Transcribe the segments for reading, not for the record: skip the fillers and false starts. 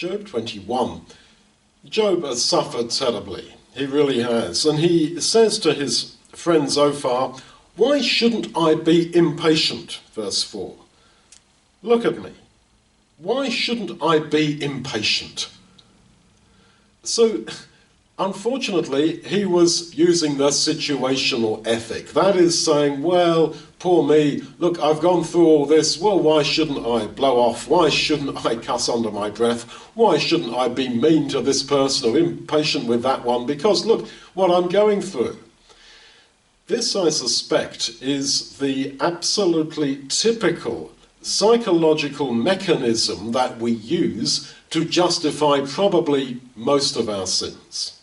Job 21. Job has suffered terribly. He really has. And he says to his friend Zophar, "Why shouldn't I be impatient?" Verse 4. Look at me. Why shouldn't I be impatient? So, unfortunately, he was using the situational ethic. That is saying, well, poor me, look, I've gone through all this, well, why shouldn't I blow off? Why shouldn't I cuss under my breath? Why shouldn't I be mean to this person or impatient with that one? Because look what I'm going through. This, I suspect, is the absolutely typical psychological mechanism that we use to justify probably most of our sins.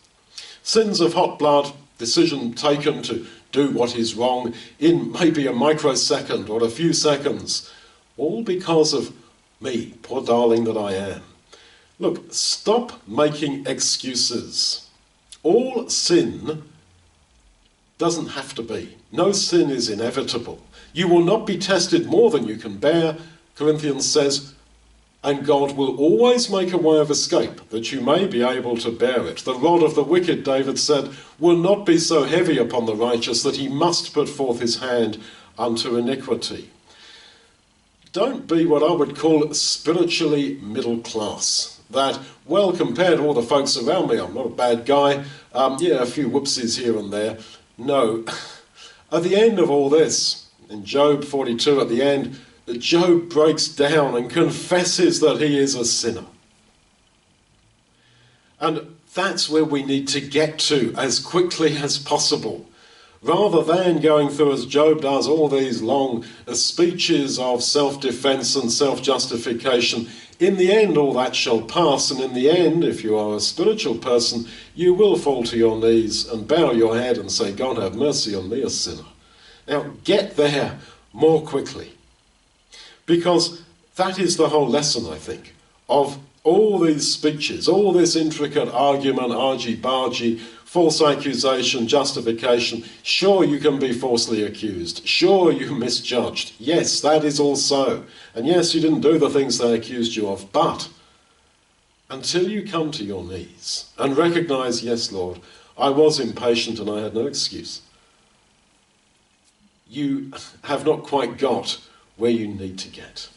Sins of hot blood, decision taken to do what is wrong in maybe a microsecond or a few seconds, all because of me, poor darling that I am. Look, stop making excuses. All sin doesn't have to be. No sin is inevitable. You will not be tested more than you can bear, Corinthians says, and God will always make a way of escape, that you may be able to bear it. The rod of the wicked, David said, will not be so heavy upon the righteous that he must put forth his hand unto iniquity. Don't be what I would call spiritually middle class. That, well, compared to all the folks around me, I'm not a bad guy. A few whoopsies here and there. No. At the end of all this, in Job 42 at the end, Job breaks down and confesses that he is a sinner. And that's where we need to get to as quickly as possible. Rather than going through, as Job does, all these long speeches of self-defense and self-justification, in the end all that shall pass, and in the end, if you are a spiritual person, you will fall to your knees and bow your head and say, God have mercy on me, a sinner. Now get there more quickly. Because that is the whole lesson, I think, of all these speeches, all this intricate argument, argy-bargy, false accusation, justification. Sure, you can be falsely accused. Sure, you misjudged. Yes, that is all so. And yes, you didn't do the things they accused you of. But until you come to your knees and recognize, yes, Lord, I was impatient and I had no excuse, you have not quite got where you need to get.